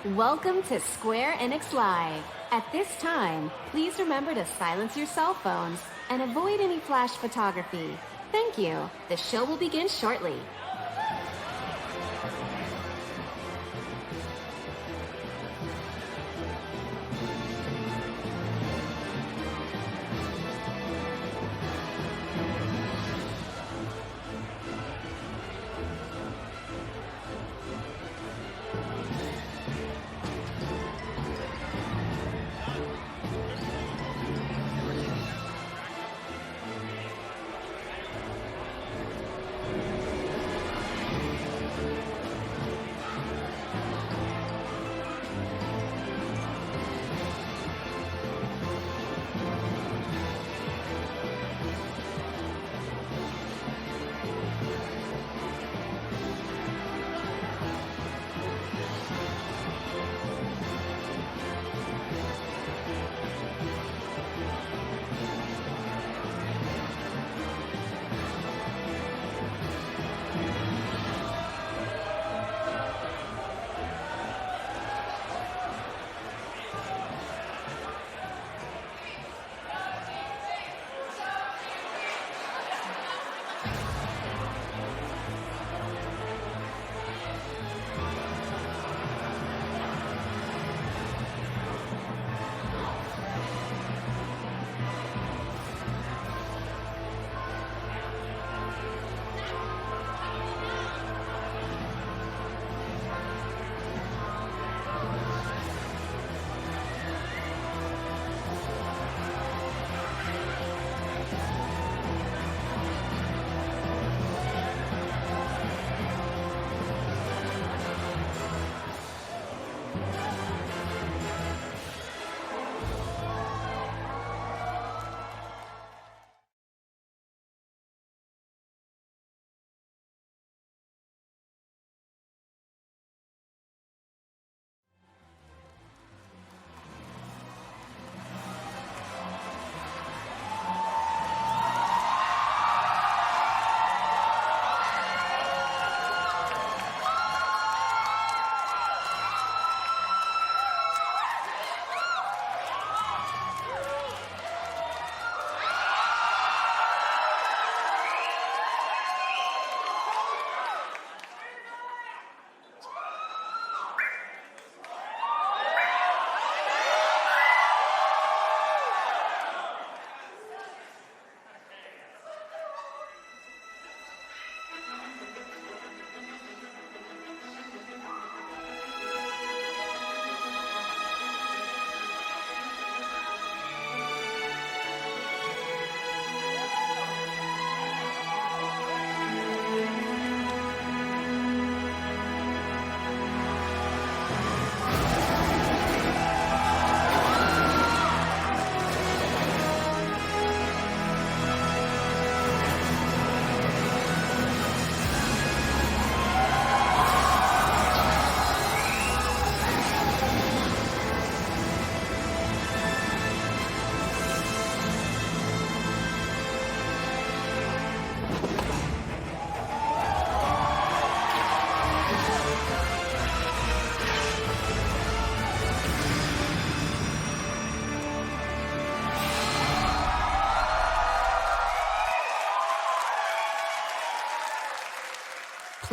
Welcome to Square Enix Live. At this time, please remember to silence your cell phones and avoid any flash photography. Thank you. The show will begin shortly.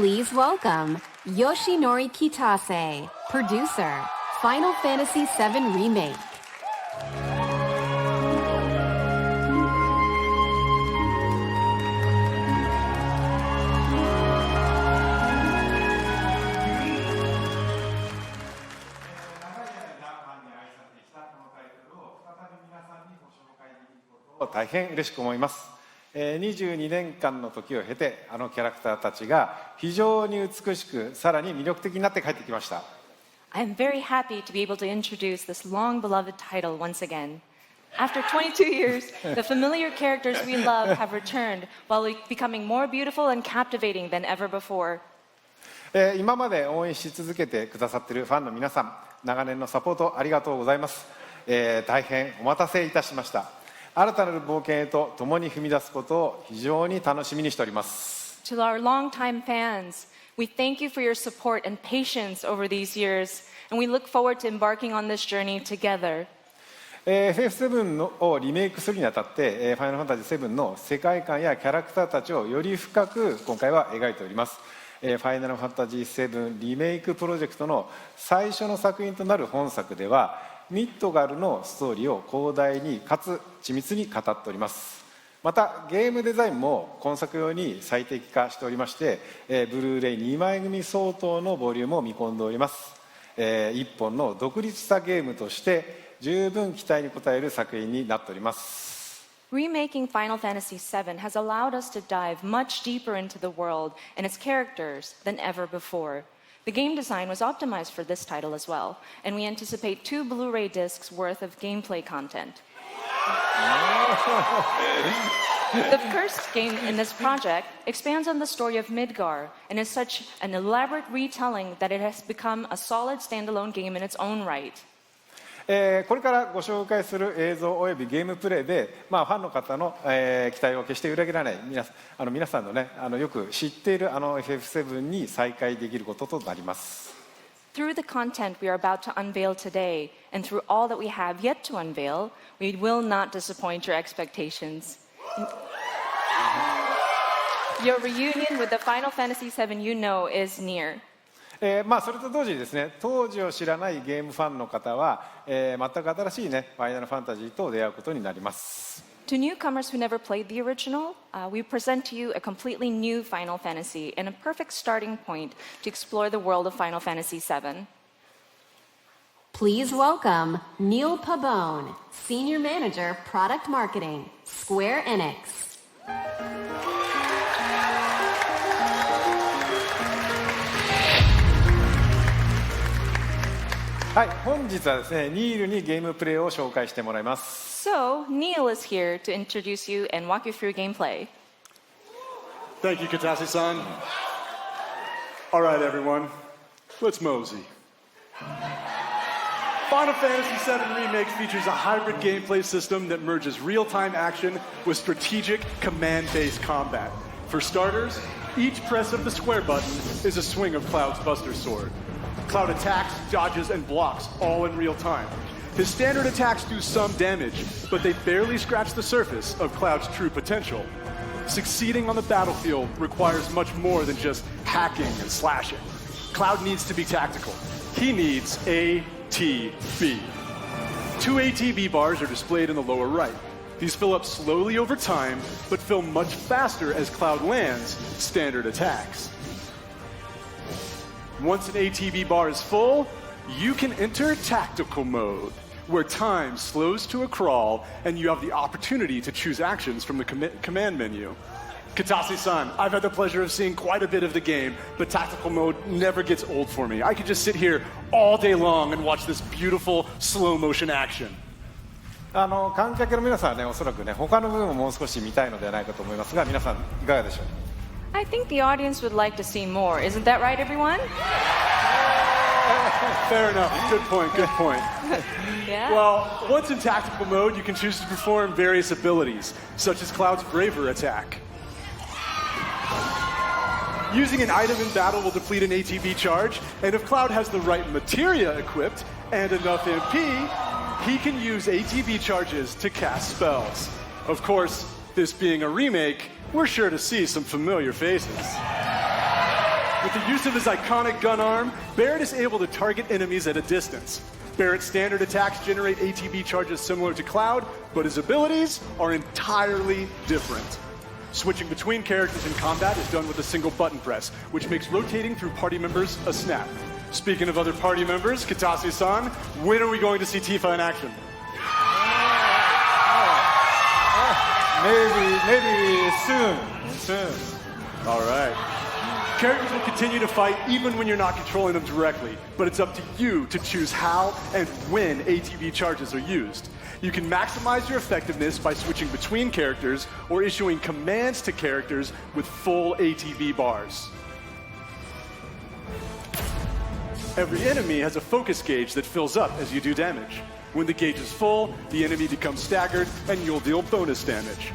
Please welcome Yoshinori Kitase, producer, Final Fantasy VII Remake. 大変嬉しく思います。22年間の時を経て、あのキャラクターたちが非常に美しく、さらに魅力的になって帰ってきました。I'm very happy to be able to introduce this long-beloved title once again. After 22 years, the familiar characters we love have returned while becoming more beautiful and captivating than ever before. 今まで応援し続けてくださっているファンの皆さん、長年のサポートありがとうございます。大変お待たせいたしました。新たなる冒険へと共に踏み出すことを非常に楽しみにしております。To our longtime fans, We thank you for your support and patience over these years, and we look forward to embarking on this journey together. FF7 をリメイクするにあたってファイナルファンタジー7の世界観やキャラクターたちをより深く今回は描いております。ファイナルファンタジー7リメイクプロジェクトの最初の作品となる本作ではミッドガルのストーリーを広大にかつ緻密に語っております。またゲームデザインも今作用に最適化しておりまして、ブルーレイ2枚組相当のボリュームを見込んでおります。一本の独立したゲームとして十分期待に応える作品になっております。Remaking Final Fantasy VII has allowed us to dive much deeper into the world and its characters than ever before. The game design was optimized for this title as well, and we anticipate 2 Blu-ray discs worth of gameplay content. The first game in this project expands on the story of Midgar and is such an elaborate retelling that it has become a solid standalone game in its own right. これからご紹介する映像およびゲームプレイで、ファンの方の、期待を決して裏切らない皆さんのねよく知っているFF7 に再会できることとなります。Through the content we are about to unveil today, and through all that we have yet to unveil, we will not disappoint your expectations. Your reunion with the Final Fantasy VII you know is near. それと同時にですね、当時を知らないゲームファンの方は、全く新しいねファイナルファンタジーと出会うことになります。To newcomers who never played the original, we present to you a completely new Final Fantasy and a perfect starting point to explore the world of Final Fantasy VII. Please welcome Neil Pabon, Senior Manager, Product Marketing, Square Enix. はい、本日はですね、ニールにゲームプレイを紹介してもらいます。So, Neil is here to introduce you and walk you through gameplay. Thank you, Katase-san. All right, everyone, let's mosey. Final Fantasy VII Remake features a hybrid gameplay system that merges real-time action with strategic command-based combat. For starters, each press of the square button is a swing of Cloud's Buster Sword. Cloud attacks, dodges, and blocks all in real time. His standard attacks do some damage, but they barely scratch the surface of Cloud's true potential. Succeeding on the battlefield requires much more than just hacking and slashing. Cloud needs to be tactical. He needs ATB. 2 ATB bars are displayed in the lower right. These fill up slowly over time, but fill much faster as Cloud lands standard attacks. Once an ATB bar is full, you can enter tactical mode, where time slows to a crawl and you have the opportunity to choose actions from the command menu. Katase-san, I've had the pleasure of seeing quite a bit of the game, but tactical mode never gets old for me. I could just sit here all day long and watch this beautiful slow motion action. 観客の皆さんはね、おそらくね、他の部分ももう少し見たいのではないかと思いますが、皆さんいかがでしょう。I think the audience would like to see more. Isn't that right, everyone? Fair enough. Good point, good point. Yeah? Well, once in tactical mode, you can choose to perform various abilities, such as Cloud's Braver attack. Using an item in battle will deplete an ATB charge, and if Cloud has the right materia equipped and enough MP, he can use ATB charges to cast spells. Of course, this being a remake, we're sure to see some familiar faces. With the use of his iconic gun arm, Barrett is able to target enemies at a distance. Barrett's standard attacks generate ATB charges similar to Cloud, but his abilities are entirely different. Switching between characters in combat is done with a single button press, which makes rotating through party members a snap. Speaking of other party members, Katase-san, when are we going to see Tifa in action? Maybe soon. All right. Characters will continue to fight even when you're not controlling them directly, but it's up to you to choose how and when ATB charges are used. You can maximize your effectiveness by switching between characters or issuing commands to characters with full ATB bars. Every enemy has a focus gauge that fills up as you do damage. When the gauge is full, the enemy becomes staggered and you'll deal bonus damage.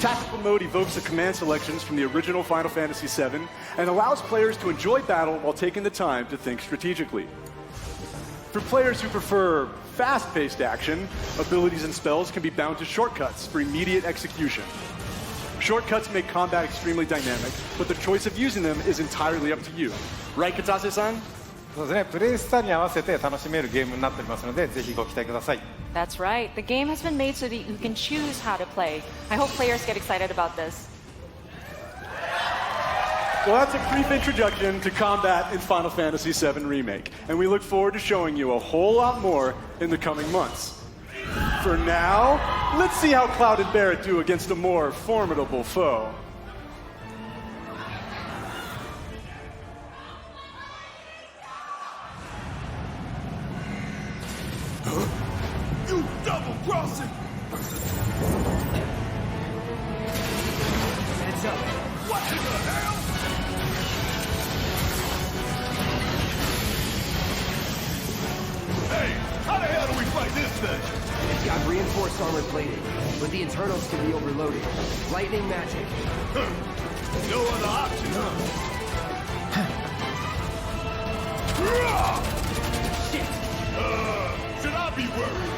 Tactical mode evokes the command selections from the original Final Fantasy VII and allows players to enjoy battle while taking the time to think strategically. For players who prefer fast-paced action, abilities and spells can be bound to shortcuts for immediate execution. Shortcuts make combat extremely dynamic, but the choice of using them is entirely up to you. Right, Katase-san? そうですね、プレイスタイルに合わせて楽しめるゲームになっておりますので、ぜひご期待ください。 That's right. The game has been made so that you can choose how to play. I hope players get excited about this. Well, that's a brief introduction to combat in Final Fantasy VII Remake, and we look forward to showing you a whole lot more in the coming months. For now, let's see how Cloud and Barrett do against a more formidable foe. You double-crossing! Heads up. What in the hell? Hey, how the hell do we fight this thing? It's got reinforced armor plating, but the internals can be overloaded. Lightning magic. No other option, huh? Shit! Should I be worried?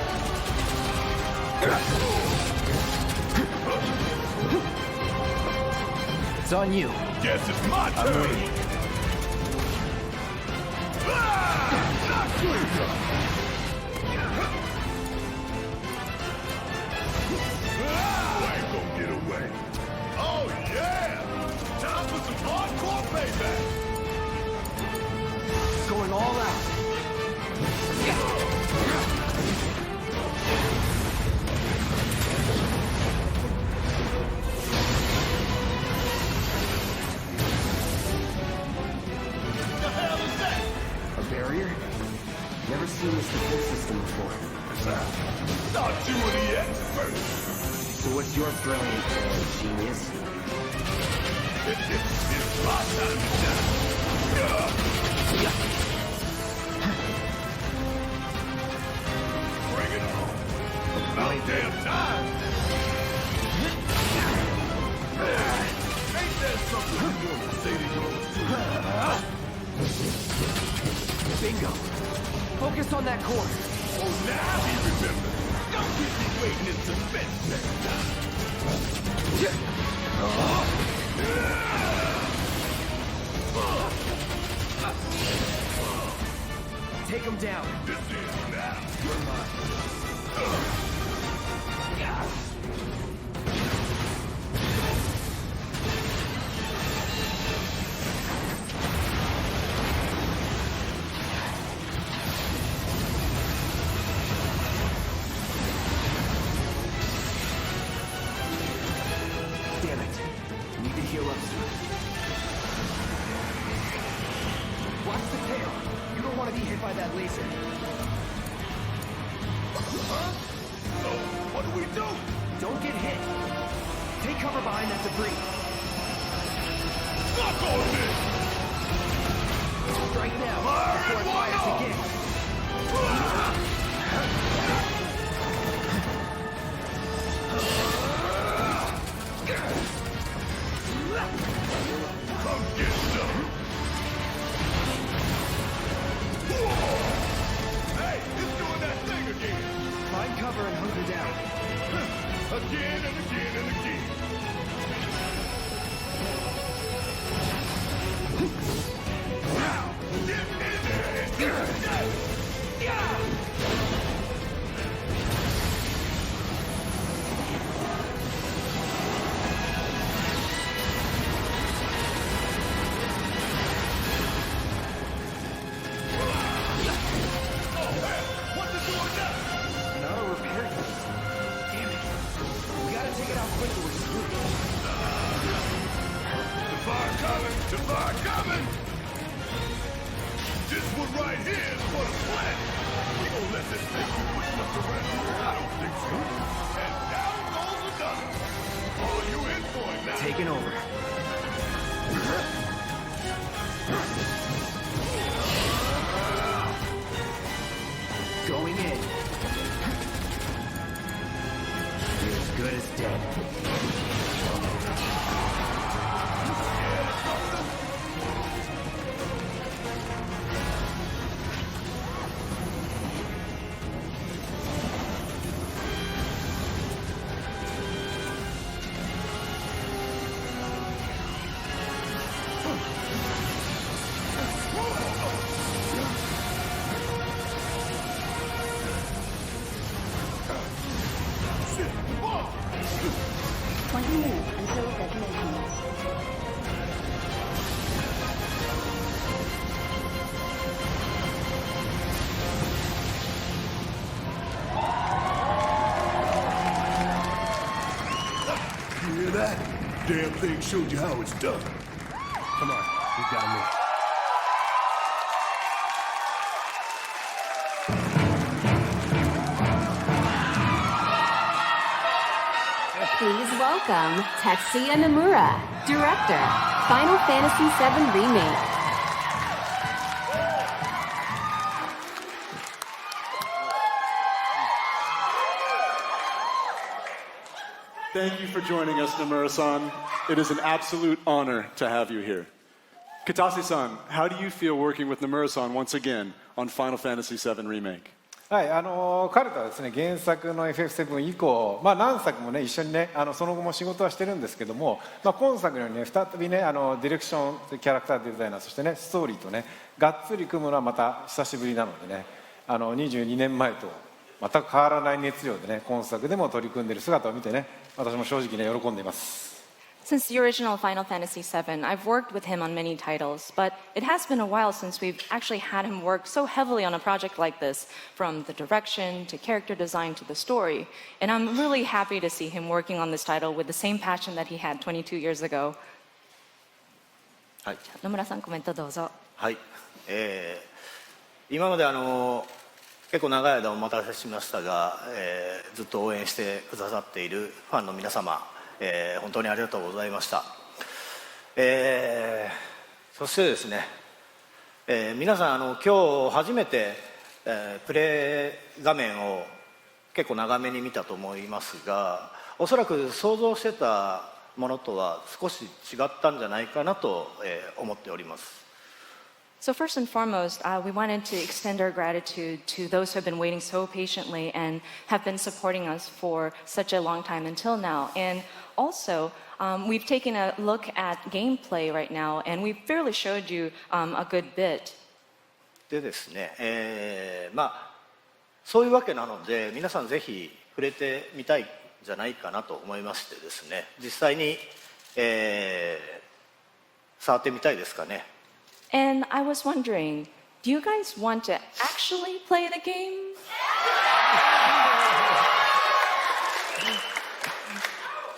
It's on you. Guess it's my turn. Not clear. Ain't gonna get away. Oh yeah! Time for some hardcore payback. Going all out. The hell is that? A barrier? Never seen this defense system before. Thought you were the expert. So what's your brilliant plan, genius? It's my time to shine. Bring it on. About damn time. Ain't that something you want to say to yours? Bingo. Focus on that core. Oh, now he remembers. Don't keep me waiting in suspense next time. Take him down. This is now. You're mine. Damn it. Need to heal up soon. Watch the tail. You don't want to be hit by that laser. So, what do we do? Don't get hit. Take cover behind that debris. Fuck on this! Right now. Fire Before it and one fires off! again. Come get some. Hey, it's doing that thing again. Find cover and hunker down. Again and again and again. Now, get in there and get that. What to do with that? Not a repair kit. Damn it. We gotta take it out quicker with screwed. The fire coming! The fire coming! This one right here is for the planet! We gonna let this thing do much stuff around here? I don't think so. And down goes another! Oh, you in for it now! Taking over. Going in. You're as good as dead. 1 minute until detonation. You hear that? Damn thing showed you how it's done. Come on, we've got to move. Please welcome Tetsuya Nomura, Director, Final Fantasy VII Remake. Thank you for joining us, Nomura-san. It is an absolute honor to have you here. Katase-san, how do you feel working with Nomura-san once again on Final Fantasy VII Remake? はい、彼とはですね、原作の FF7 以降、何作もね、一緒にね、その後も仕事はしてるんですけども、今作のようにね、再びね、ディレクション、キャラクターデザイナー、そしてね、ストーリーとね、がっつり組むのはまた久しぶりなのでね、22年前と全く変わらない熱量でね、今作でも取り組んでいる姿を見てね、私も正直ね、喜んでいます。Since the original Final Fantasy VII, I've worked with him on many titles, but it has been a while since we've actually had him work so heavily on a project like this, from the direction to character design to the story. And I'm really happy to see him working on this title with the same passion that he had 22 years ago. はい、野村さん、コメントどうぞ。はい、今まで結構長い間お待たせしましたが、ずっと応援してくださっているファンの皆様、本当にありがとうございました。そしてですね、皆さん今日初めて、プレイ画面を結構長めに見たと思いますが、おそらく想像してたものとは少し違ったんじゃないかなと、思っております。So first and foremost, we wanted to extend our gratitude to those who have been waiting so patiently and have been supporting us for such a long time until now. And also, we've taken a look at gameplay right now, and we've fairly showed you a good bit. でですね、そういうわけなので、皆さんぜひ触れてみたいんじゃないかなと思いましてですね、実際に、触ってみたいですかね。And I was wondering, do you guys want to actually play the game?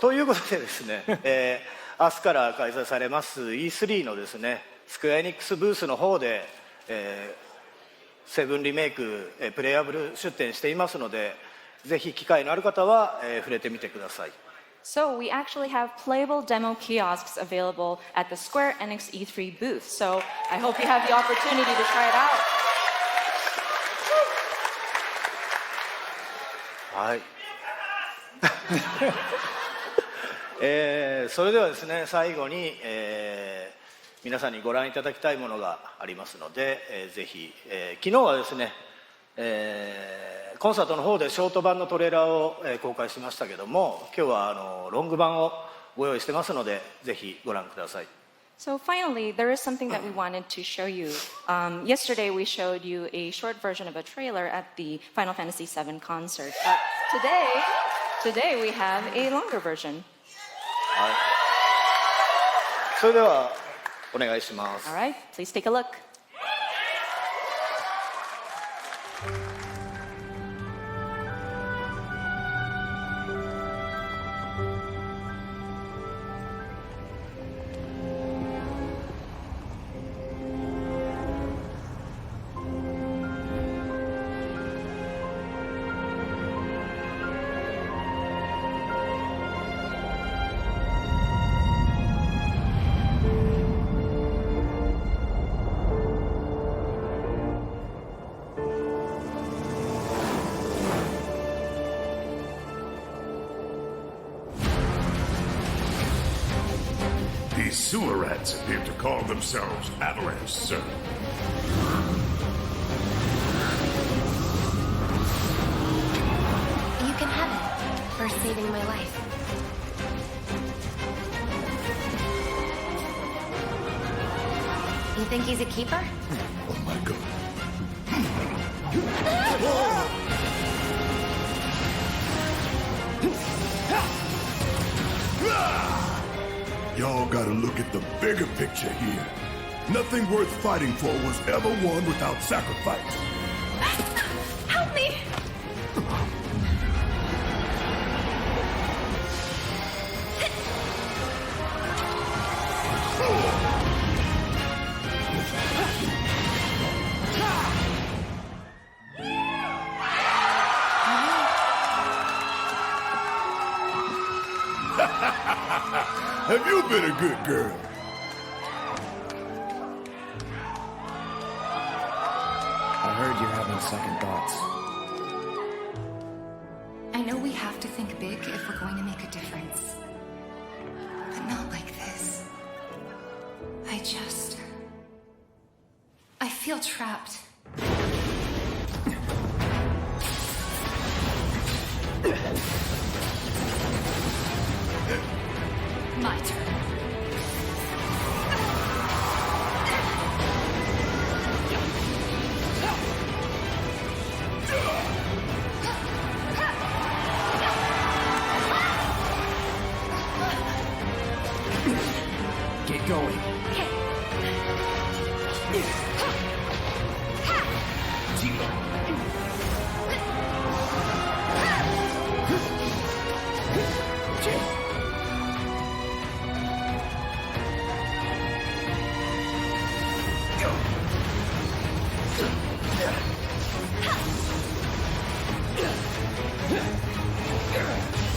ということでですね、明日から開催されます E3 のですね、スクエアエニックスブースの方で、セブンリメイク、プレイアブル出展していますので、ぜひ機会のある方は、触れてみてください。So we actually have playable demo kiosks available at the Square Enix E3 booth. So I hope you have the opportunity to try it out. はい。それではですね、最後に、皆さんにご覧いただきたいものがありますので、ぜひ、昨日はですね、コンサートの方でショート版のトレーラーを、公開しましたけども、今日はロング版をご用意してますので、ぜひご覧ください。So finally, there is something that we wanted to show you. Yesterday, we showed you a short version of a trailer at the Final Fantasy VII concert. But today we have a longer version. はい。それではお願いします。All right, please take a look. These sewer rats appear to call themselves Avalanche, sir. You can have it for saving my life. You think he's a keeper? Oh my god. all gotta look at the bigger picture here. Nothing worth fighting for was ever won without sacrifice. Help me! Have you been a good girl? I heard you're having second thoughts. I know we have to think big if we're going to make a difference. But not like this. I feel trapped. My turn. Get going.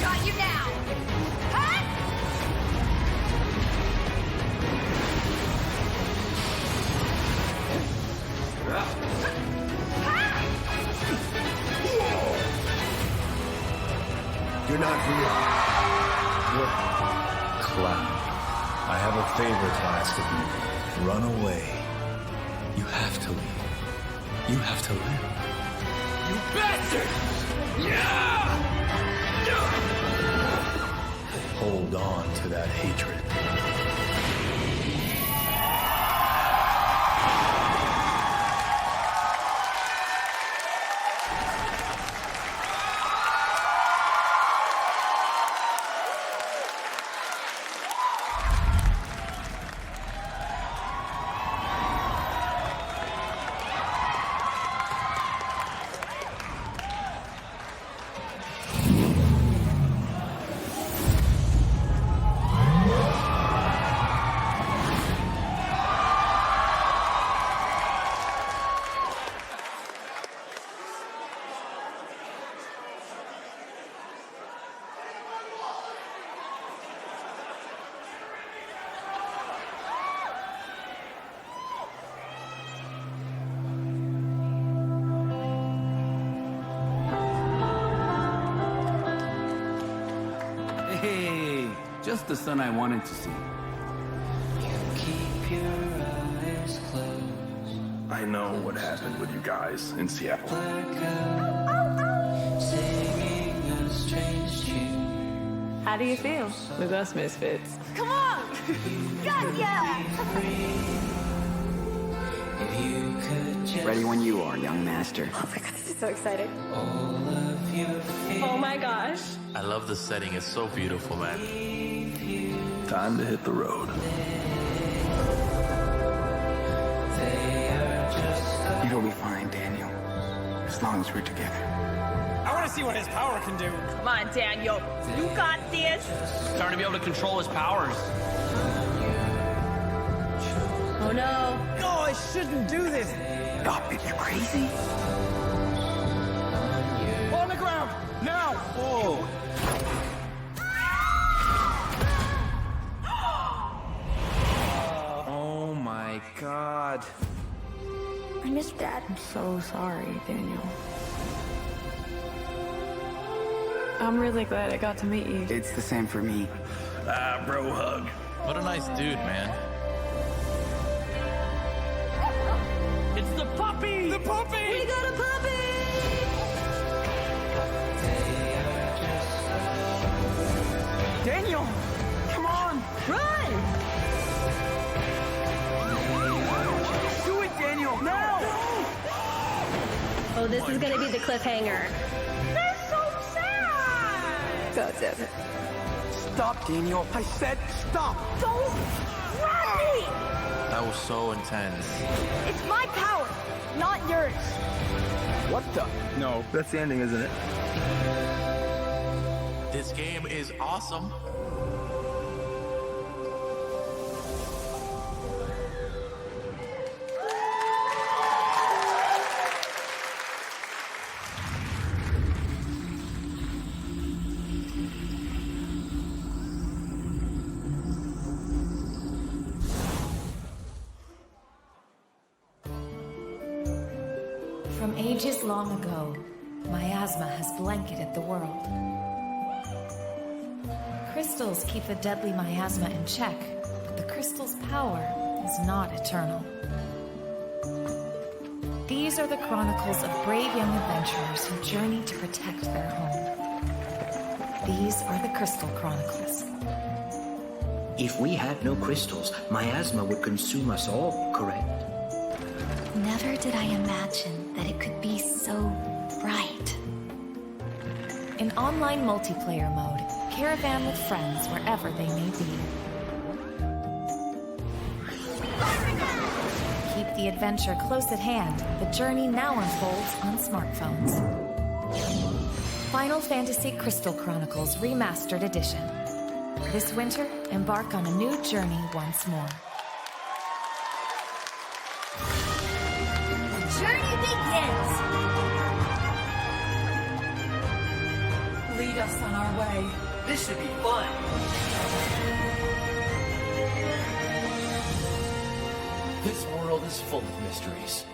Got you now! You're not real. You're Cloud, I have a favor to ask of you. Run away. You have to leave. You have to live. You bastard! Yeah! Hold on to that hatred. Hey, just the son I wanted to see. Keep your eyes closed. I know what happened with you guys in Seattle. Singing a strange tune. How do you feel with us misfits? Come on! Got ya! If you could just Ready when you are, young master. Oh my god, this is so exciting. all of your fears. Oh my gosh. I love the setting. It's so beautiful, man. Time to hit the road. It'll be fine, Daniel. As long as we're together. I want to see what his power can do. Come on, Daniel. You got this. Starting to be able to control his powers. Oh no. No, I shouldn't do this. Stop it, you crazy? On the ground, now. Whoa. Oh my god. I miss Dad. I'm so sorry, Daniel. I'm really glad I got to meet you. It's the same for me. Bro hug. What a nice dude, man. It's the puppy. The puppy. We got a puppy! Daniel, come on. Run! Do it, Daniel, now. Oh, this is gonna be the cliffhanger. They're so sad! God damn it. Stop, Daniel. I said stop. Don't grab me! That was so intense. It's my power, not yours. What the? No, that's the ending, isn't it? This game is awesome. From ages long ago, miasma has blanketed the world. Crystals keep the deadly miasma in check, but the crystal's power is not eternal. These are the chronicles of brave young adventurers who journey to protect their home. These are the Crystal Chronicles. If we had no crystals, miasma would consume us all, correct? Never did I imagine that it could be so bright. In online multiplayer mode, caravan with friends wherever they may be. Keep the adventure close at hand. The journey now unfolds on smartphones. Final Fantasy Crystal Chronicles Remastered Edition. This winter, embark on a new journey once more. Journey begins! Lead us on our way. This should be fun. This world is full of mysteries.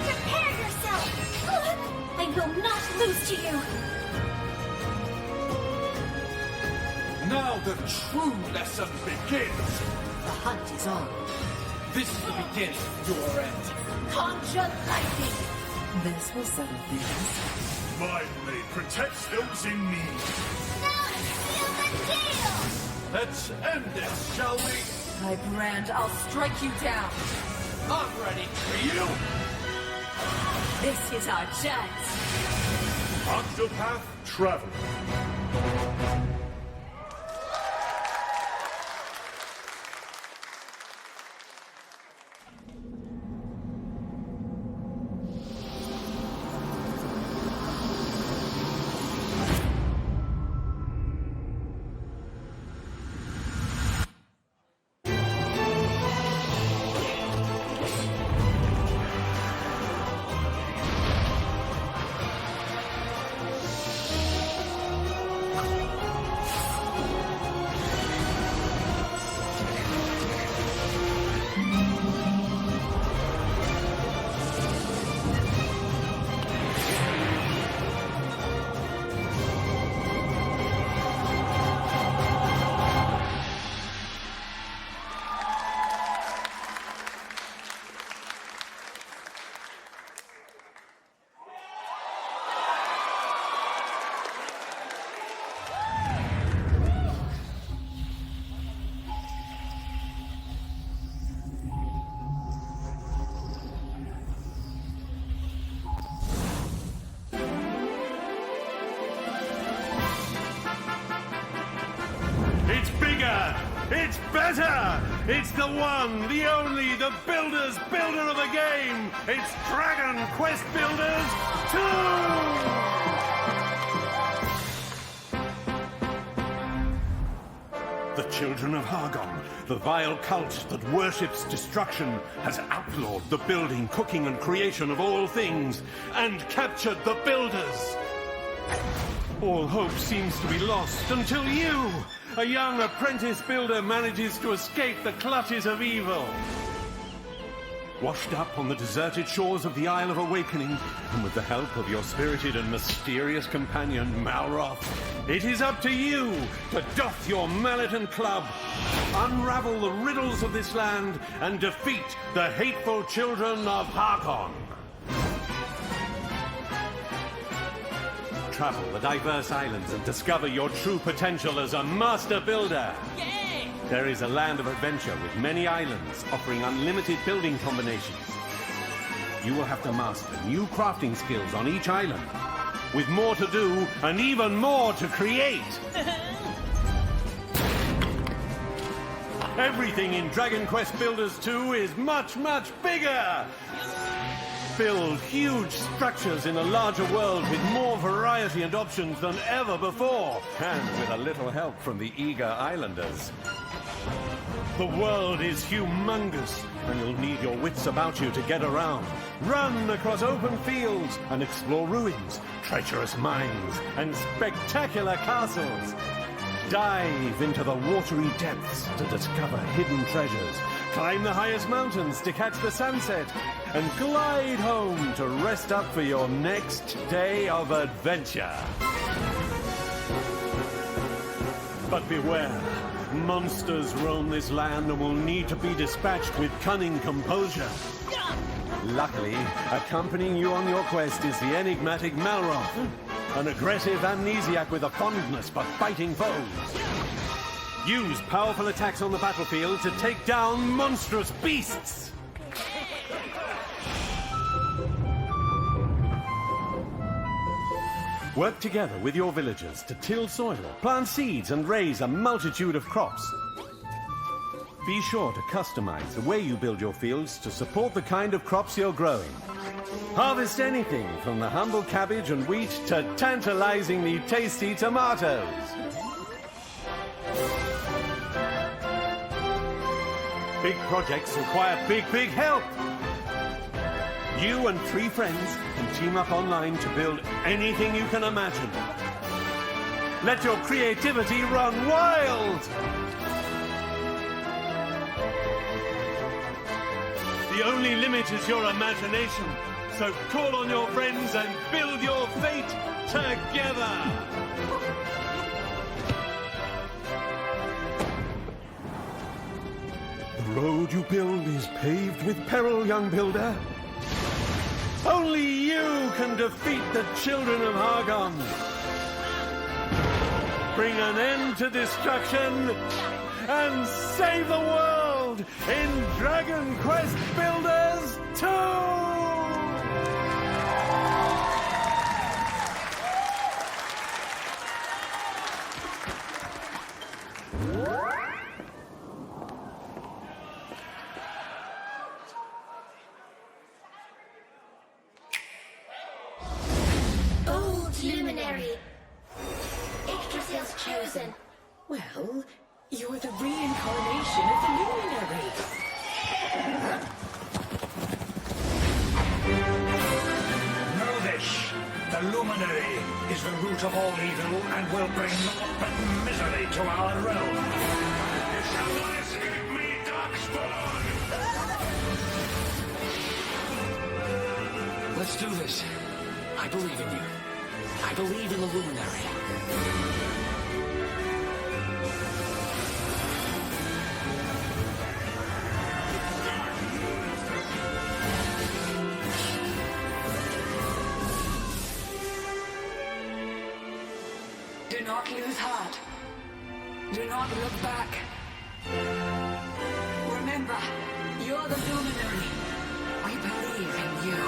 Prepare yourself! I will not lose to you! Now the true lesson begins. The hunt is on. This is the beginning of your end. Conjure lightning! This will settle things. My blade protects those in need. Now seal the deal! Let's end this, shall we? My brand, I'll strike you down. I'm ready for you. This is our chance. Octopath Traveler. It's bigger! It's better! It's the one, the only, the builder of the game! It's Dragon Quest Builders 2! The children of Hargon, the vile cult that worships destruction, has outlawed the building, cooking, and creation of all things, and captured the builders! All hope seems to be lost until you, a young apprentice builder, manages to escape the clutches of evil. Washed up on the deserted shores of the Isle of Awakening, and with the help of your spirited and mysterious companion, Malroth, it is up to you to doff your mallet and club, unravel the riddles of this land, and defeat the hateful children of Harkon. Travel the diverse islands and discover your true potential as a master builder. Yay! There is a land of adventure with many islands offering unlimited building combinations. You will have to master new crafting skills on each island with more to do and even more to create. Everything in Dragon Quest Builders 2 is much, much bigger! Build huge structures in a larger world with more variety and options than ever before, and with a little help from the eager islanders. The world is humongous, and you'll need your wits about you to get around. Run across open fields and explore ruins, treacherous mines, and spectacular castles. Dive into the watery depths to discover hidden treasures. Climb the highest mountains to catch the sunset. And glide home to rest up for your next day of adventure. But beware. Monsters roam this land and will need to be dispatched with cunning composure. Luckily, accompanying you on your quest is the enigmatic Malroth, an aggressive amnesiac with a fondness for fighting foes. Use powerful attacks on the battlefield to take down monstrous beasts. Work together with your villagers to till soil, plant seeds, and raise a multitude of crops. Be sure to customize the way you build your fields to support the kind of crops you're growing. Harvest anything from the humble cabbage and wheat to tantalizingly tasty tomatoes. Big projects require big, big help. You and 3 friends can team up online to build anything you can imagine. Let your creativity run wild! The only limit is your imagination, so call on your friends and build your fate together! The road you build is paved with peril, young builder. Only you can defeat the children of Hargon. Bring an end to destruction and save the world in Dragon Quest Builders 2! Luminary. Yggdrasil's chosen. Well, you're the reincarnation of the Luminary. Know this. The Luminary is the root of all evil and will bring naught but misery to our realm. You shall not escape me, Darkspawn! Let's do this. I believe in you. I believe in the Luminary. Do not lose heart. Do not look back. Remember, you're the Luminary. We believe in you.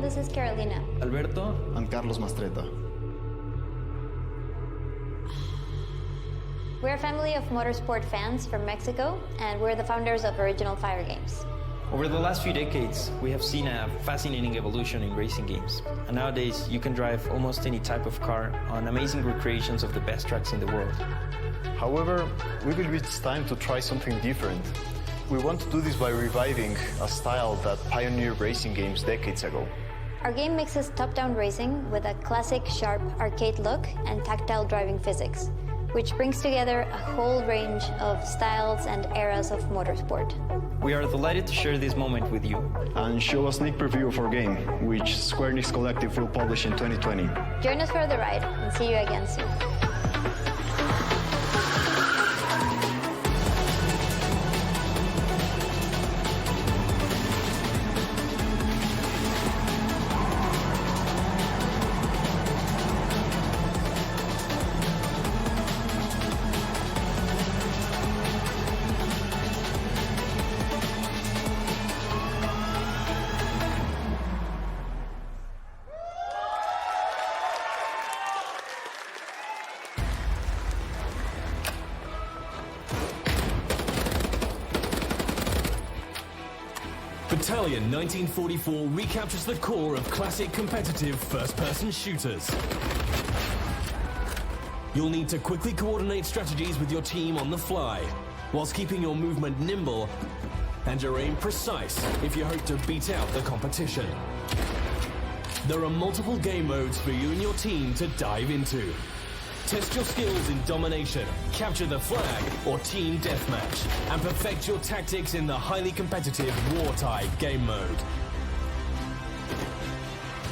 this is Carolina. Alberto and Carlos Mastreta. We're a family of motorsport fans from Mexico, and we're the founders of Original Fire Games. Over the last few decades, we have seen a fascinating evolution in racing games. And nowadays, you can drive almost any type of car on amazing recreations of the best tracks in the world. However, we believe it's time to try something different. We want to do this by reviving a style that pioneered racing games decades ago. Our game mixes top-down racing with a classic, sharp arcade look and tactile driving physics, which brings together a whole range of styles and eras of motorsport. We are delighted to share this moment with you. And show a sneak preview of our game, which Square Enix Collective will publish in 2020. Join us for the ride, and see you again soon. Battalion 1944 recaptures the core of classic competitive first-person shooters. You'll need to quickly coordinate strategies with your team on the fly, whilst keeping your movement nimble and your aim precise if you hope to beat out the competition. There are multiple game modes for you and your team to dive into. Test your skills in domination, capture the flag, or team deathmatch, and perfect your tactics in the highly competitive Wartide game mode.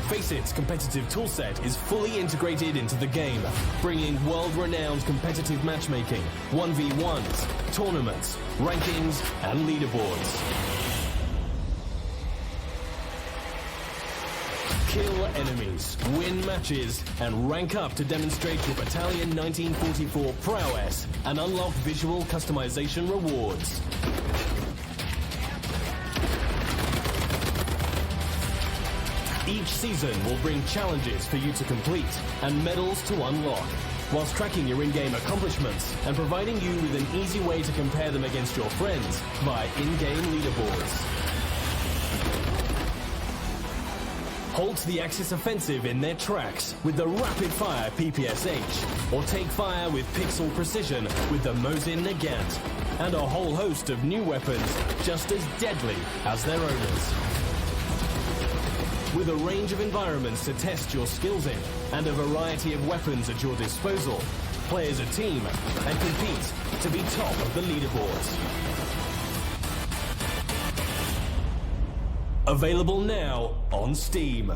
Faceit competitive toolset is fully integrated into the game, bringing world-renowned competitive matchmaking, 1v1s, tournaments, rankings, and leaderboards. Kill enemies, win matches, and rank up to demonstrate your Battalion 1944 prowess and unlock visual customization rewards. Each season will bring challenges for you to complete and medals to unlock, whilst tracking your in-game accomplishments and providing you with an easy way to compare them against your friends via in-game leaderboards. Halt the Axis offensive in their tracks with the rapid-fire PPSH, or take fire with pixel precision with the Mosin Nagant, and a whole host of new weapons just as deadly as their owners. With a range of environments to test your skills in, and a variety of weapons at your disposal, play as a team and compete to be top of the leaderboards. Available now on Steam.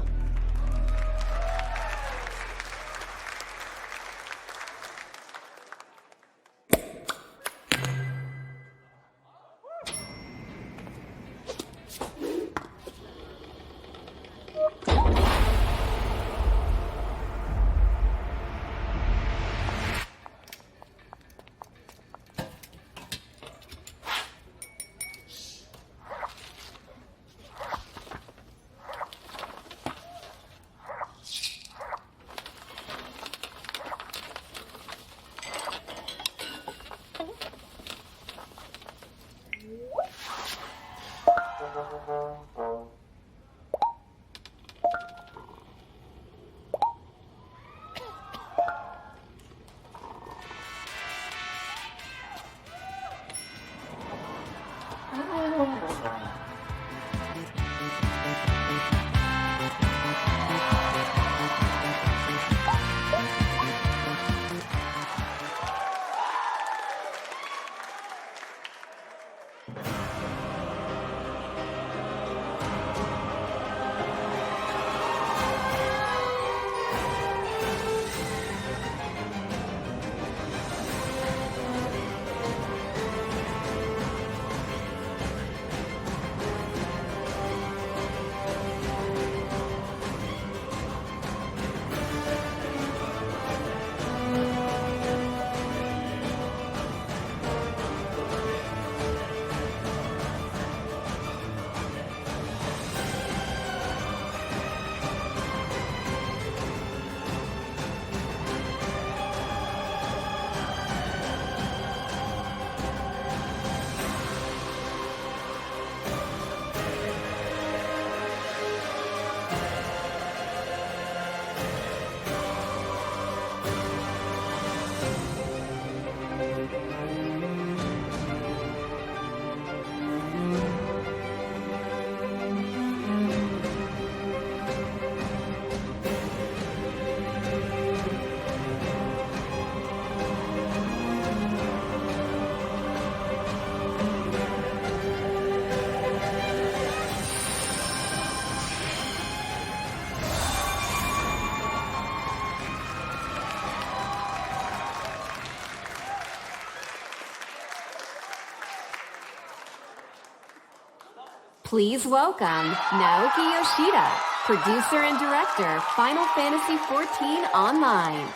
Please welcome Naoki Yoshida, producer and director, Final Fantasy XIV Online.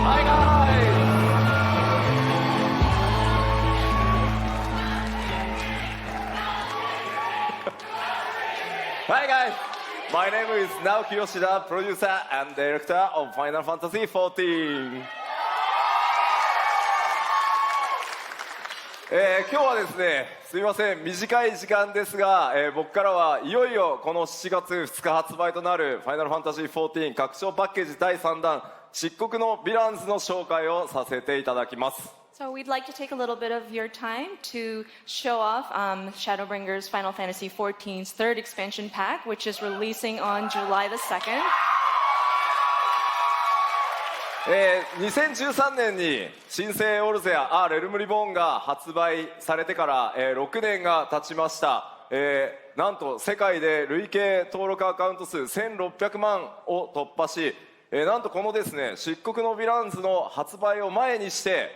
Hi guys! Hi guys! My name is Naoki Yoshida, producer and director of Final Fantasy XIV. 今日はですね、すみません、短い時間ですが、僕からはいよいよこの7月2日発売となるファイナルファンタジー14拡張パッケージ第3弾漆黒のヴィランズの紹介をさせていただきます。So we'd like to take a little bit of your time to show off Shadowbringers Final Fantasy XIV's third expansion pack, which is releasing on July the 2nd. 2013年に新生オルゼアレルムリボーンが発売されてから、6年が経ちました。なんと世界で累計登録アカウント数1600万を突破し、なんとこのですね漆黒のヴィランズの発売を前にして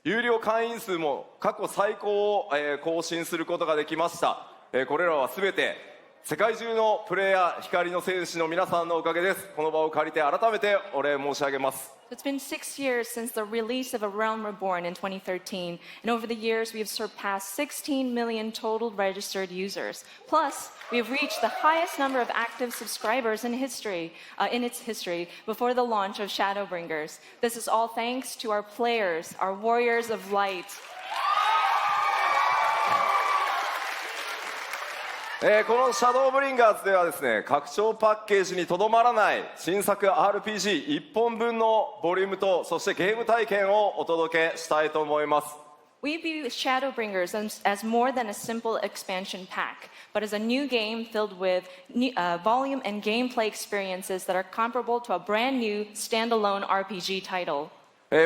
有料会員数も過去最高を、更新することができました。これらは全て世界中のプレイヤー光の戦士の皆さんのおかげです。この場を借りて改めてお礼申し上げます。It's been 6 years since the release of A Realm Reborn in 2013, and over the years we have surpassed 16 million total registered users. Plus, we have reached the highest number of active subscribers in its history before the launch of Shadowbringers. This is all thanks to our players, our warriors of light. このシャドーブリンガーズではですね、拡張パッケージにとどまらない新作 RPG1 本分のボリュームとそしてゲーム体験をお届けしたいと思います。We view Shadowbringers as more than a simple expansion pack, but as a new game filled with volume and gameplay experiences that are comparable to a brand new standalone RPG title.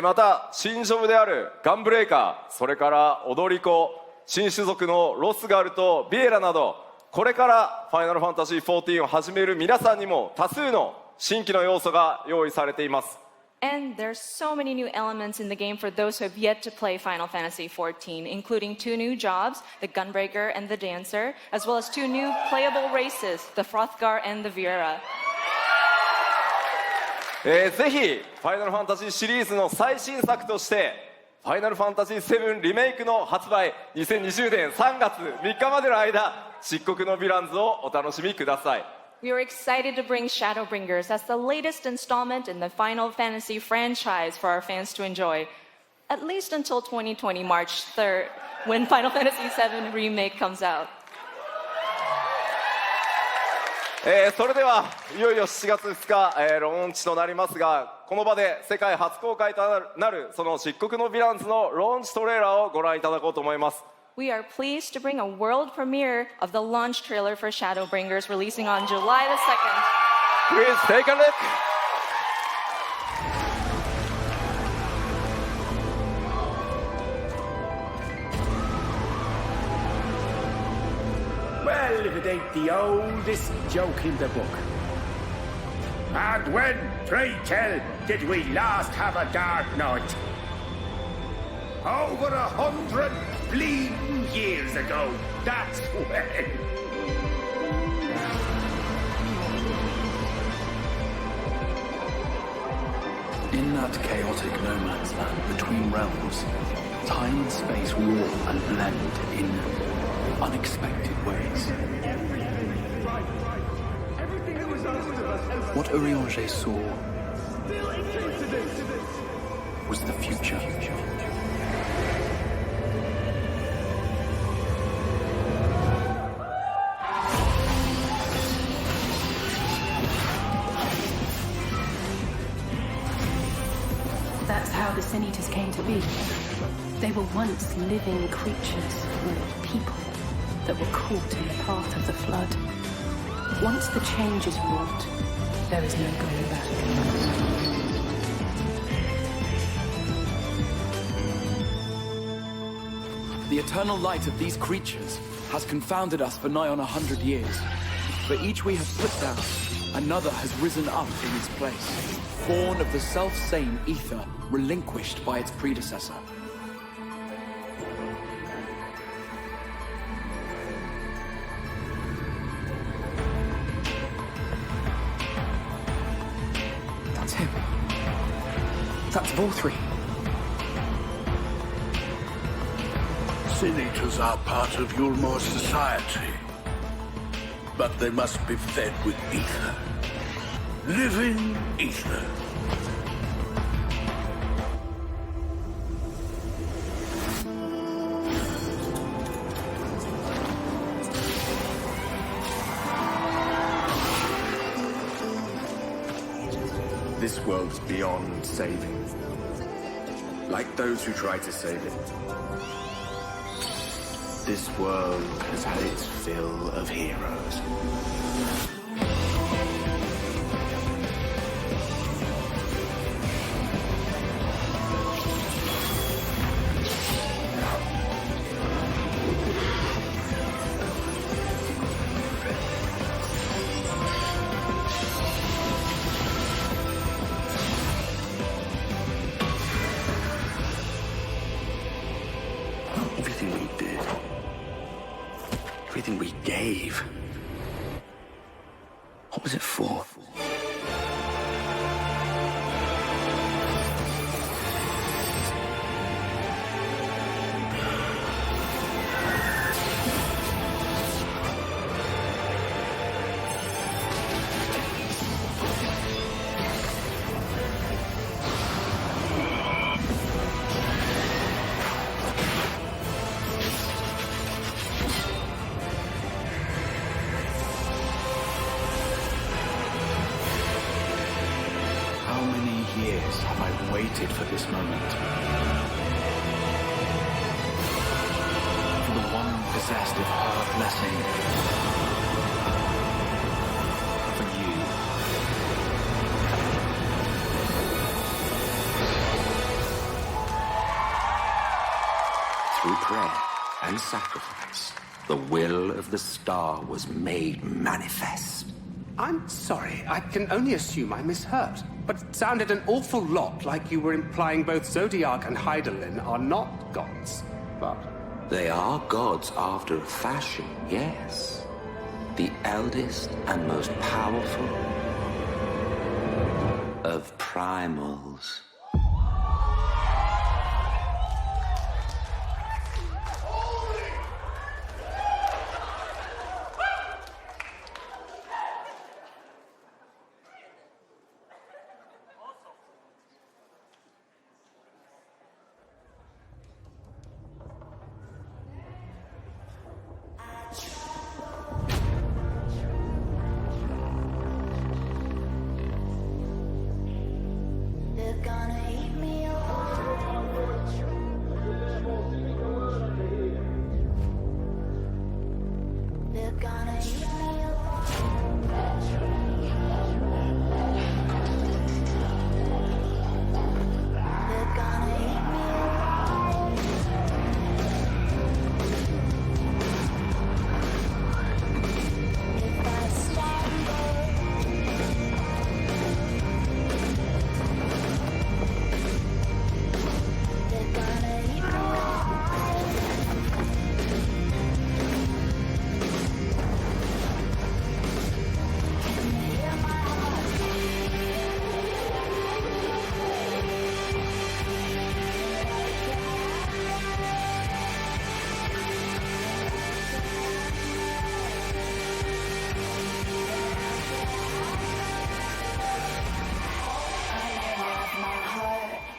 また新ジョブであるガンブレイカー、それから踊り子、新種族のロスガルとビエラなど、これからファイナルファンタジー14を始める皆さんにも多数の新規の要素が用意されています。And there's so many new elements in the game for those who have yet to play Final Fantasy XIV, including 2 new jobs, the Gunbreaker and the Dancer, as well as 2 new playable races, the Frothgar and the Viera. ぜひファイナルファンタジーシリーズの最新作としてファイナルファンタジー7リメイクの発売2020年3月3日までの間漆黒のヴィランズをお楽しみください。We are excited to bring Shadowbringers as the latest installment in the Final Fantasy franchise for our fans to enjoy, at least until 2020 March 3rd, when Final Fantasy VII Remake comes out. それではいよいよ7月2日、ローンチとなりますが、この場で世界初公開となるその漆黒のヴィランズのローンチトレーラーをご覧いただこうと思います。We are pleased to bring a world premiere of the launch trailer for Shadowbringers releasing on July the 2nd. Please take a look. Well, if it ain't the oldest joke in the book. And when, pray tell, did we last have a dark night? Over 100 bleeding years ago, that's when. In that chaotic no man's land between realms, time and space warp and blend in unexpected ways. What Urianger saw was the future. That's how the Sin Eaters came to be. They were once living creatures, or people, that were caught in the path of the flood. Once the change is wrought, there is no going back. The eternal light of these creatures has confounded us for nigh on 100 years. For each we have put down, another has risen up in its place. Born of the self-same ether, relinquished by its predecessor. That's him. That's Vorthree. Sin Eaters are part of Yulmore society. But they must be fed with ether. Living ether. This world's beyond saving. Like those who try to save it. This world has had its fill of heroes. Everything we did. Everything we gave. What was it for? Years have I waited for this moment. For the one possessed of her blessing. For you. Through prayer and sacrifice, the will of the star was made manifest. I'm sorry, I can only assume I misheard, but it sounded an awful lot like you were implying both Zodiac and Hydaelyn are not gods, but... They are gods after a fashion, yes. The eldest and most powerful of primals.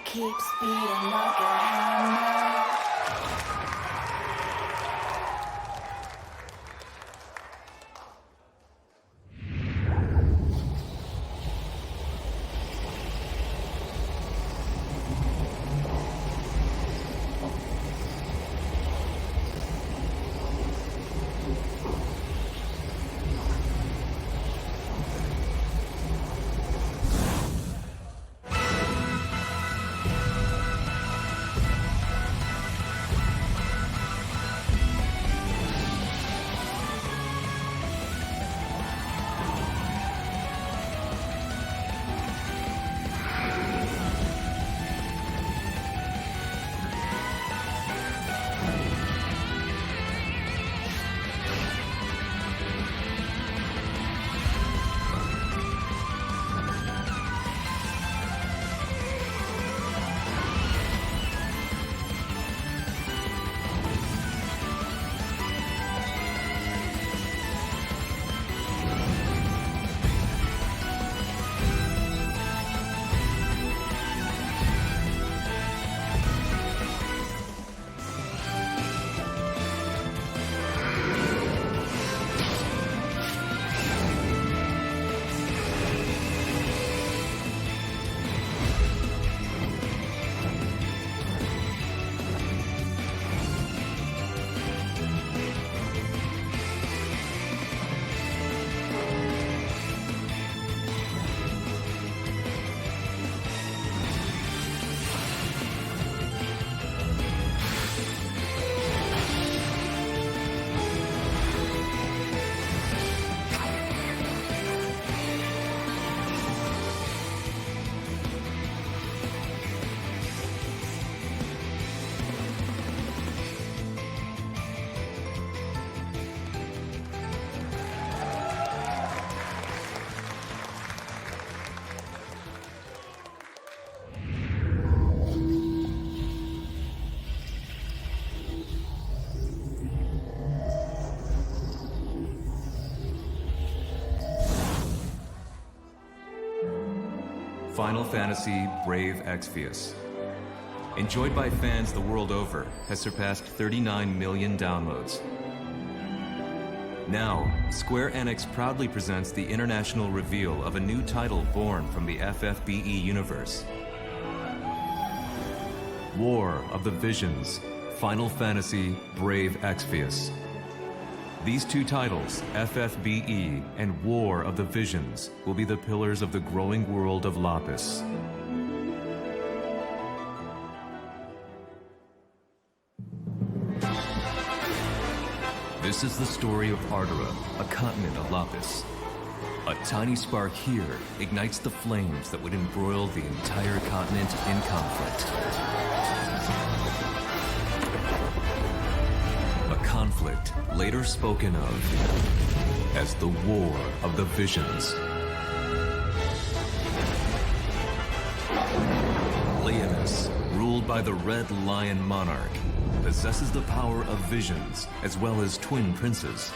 Keeps beating like a hammer. Final Fantasy Brave Exvius. Enjoyed by fans the world over, has surpassed 39 million downloads. Now, Square Enix proudly presents the international reveal of a new title born from the FFBE universe. War of the Visions, Final Fantasy Brave Exvius. These two titles, FFBE and War of the Visions, will be the pillars of the growing world of Lapis. This is the story of Ardora, a continent of Lapis. A tiny spark here ignites the flames that would embroil the entire continent in conflict. A conflict later spoken of as the War of the Visions. Leonis, ruled by the Red Lion Monarch, possesses the power of visions as well as twin princes.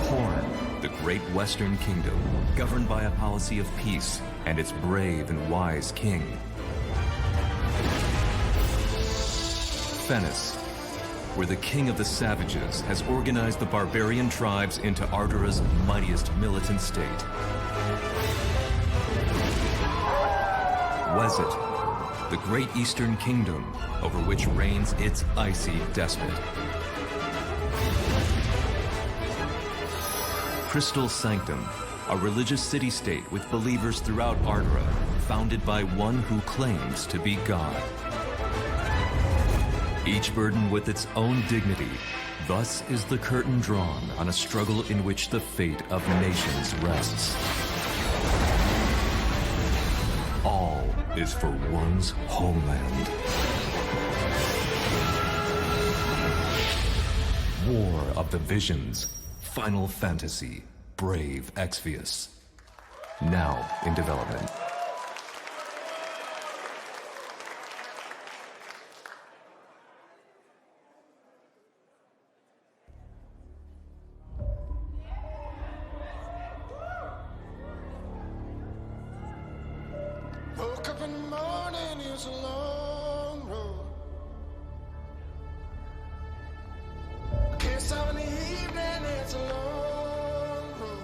Horn, the great Western Kingdom, governed by a policy of peace and its brave and wise king. Fennis, where the king of the savages has organized the barbarian tribes into Ardora's mightiest militant state. Wezet, the great Eastern Kingdom, over which reigns its icy despot. Crystal Sanctum, a religious city-state with believers throughout Ardora, founded by one who claims to be God. Each burdened with its own dignity, thus is the curtain drawn on a struggle in which the fate of nations rests. All is for one's homeland. War of the Visions, Final Fantasy, Brave Exvius. Now in development. Woke up in the morning, it's a long road. Can't stop in the evening, it's a long road.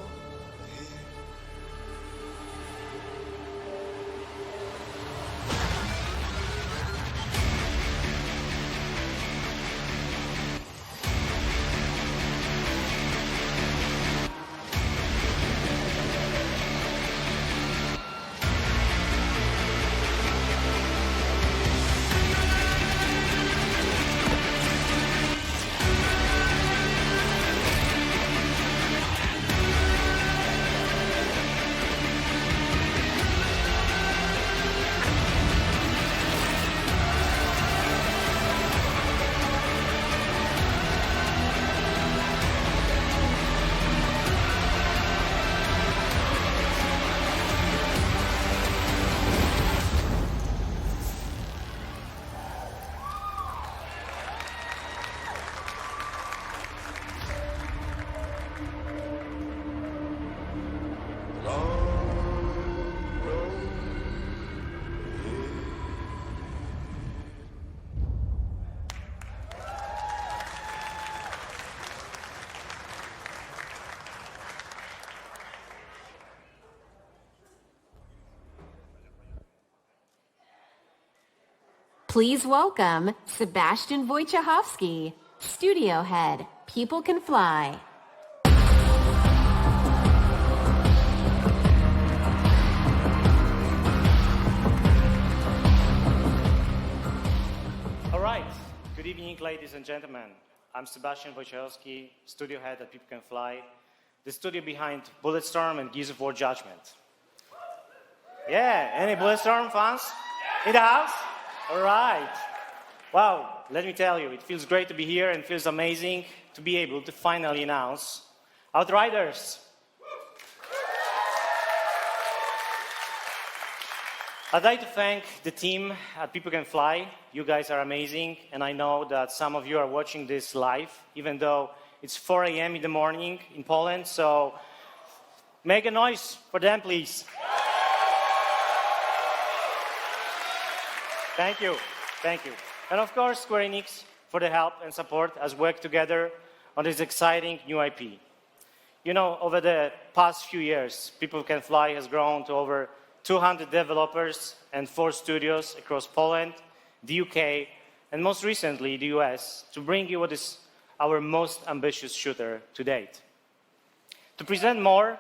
Please welcome Sebastian Wojciechowski, Studio Head, People Can Fly. All right. Good evening, ladies and gentlemen. I'm Sebastian Wojciechowski, Studio Head at People Can Fly, the studio behind Bulletstorm and Gears of War Judgment. Yeah, any Bulletstorm fans in the house? All right. Wow, let me tell you, it feels great to be here and feels amazing to be able to finally announce Outriders. I'd like to thank the team at People Can Fly. You guys are amazing, and I know that some of you are watching this live, even though it's 4 a.m. in the morning in Poland, so Make a noise for them, please. Thank you. Thank you. And of course, Square Enix for the help and support as we work together on this exciting new IP. You know, over the past few years, People Can Fly has grown to over 200 developers and 4 studios across Poland, the UK, and most recently, the US, to bring you what is our most ambitious shooter to date. To present more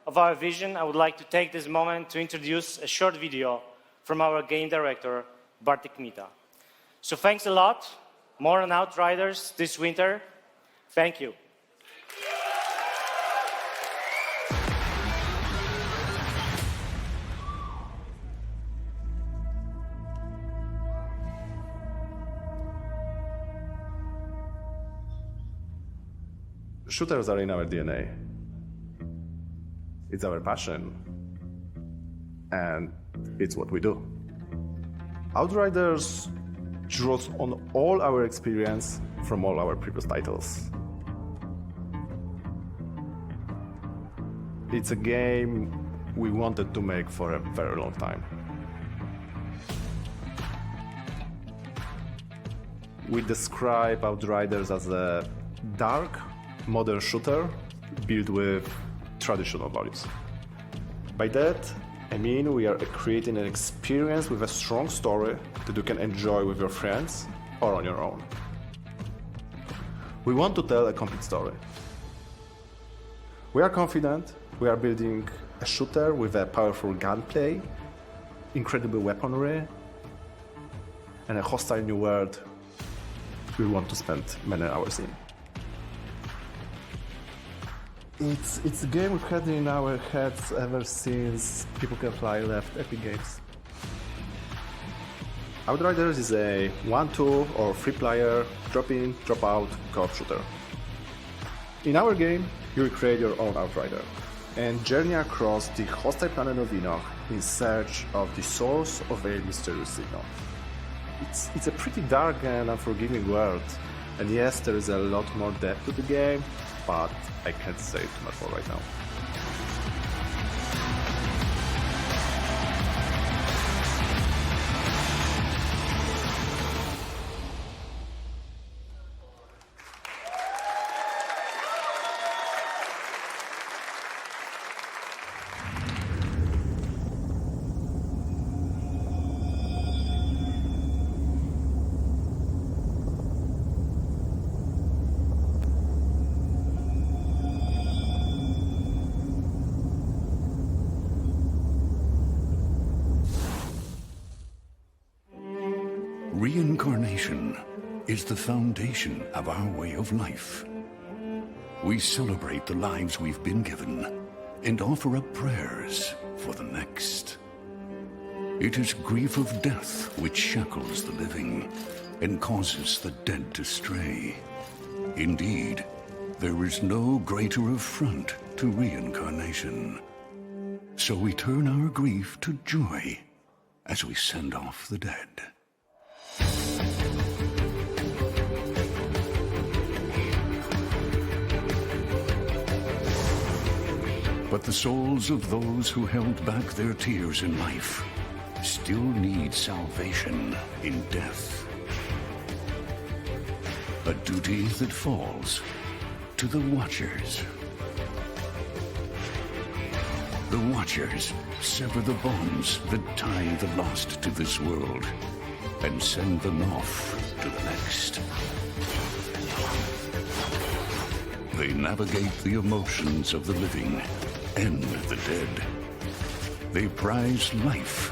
of our vision, I would like to take this moment to introduce a short video from our game director, Bartek Mita. So thanks a lot. More on Outriders this winter. Thank you. Shooters are in our DNA. It's our passion. And it's what we do. Outriders draws on all our experience from all our previous titles. It's a game we wanted to make for a very long time. We describe Outriders as a dark, modern shooter built with traditional values. By that, I mean we are creating an experience with a strong story that you can enjoy with your friends or on your own. We want to tell a complete story. We are confident we are building a shooter with a powerful gunplay, incredible weaponry, and a hostile new world we want to spend many hours in. It's a game we've had in our heads ever since People Can Fly left Epic Games. Outriders is a 1, 2, or 3-player drop-in, drop-out co-op shooter. In our game, you will create your own Outrider and journey across the hostile planet of Enoch in search of the source of a mysterious signal. It's a pretty dark and unforgiving world, and yes, there is a lot more depth to the game, but I can't say too much more right now. Reincarnation is the foundation of our way of life. We celebrate the lives we've been given and offer up prayers for the next. It is grief of death which shackles the living and causes the dead to stray. Indeed, there is no greater affront to reincarnation. So we turn our grief to joy as we send off the dead. But the souls of those who held back their tears in life still need salvation in death. A duty that falls to the Watchers. The Watchers sever the bonds that tie the lost to this world and send them off to the next. They navigate the emotions of the living and the dead. They prize life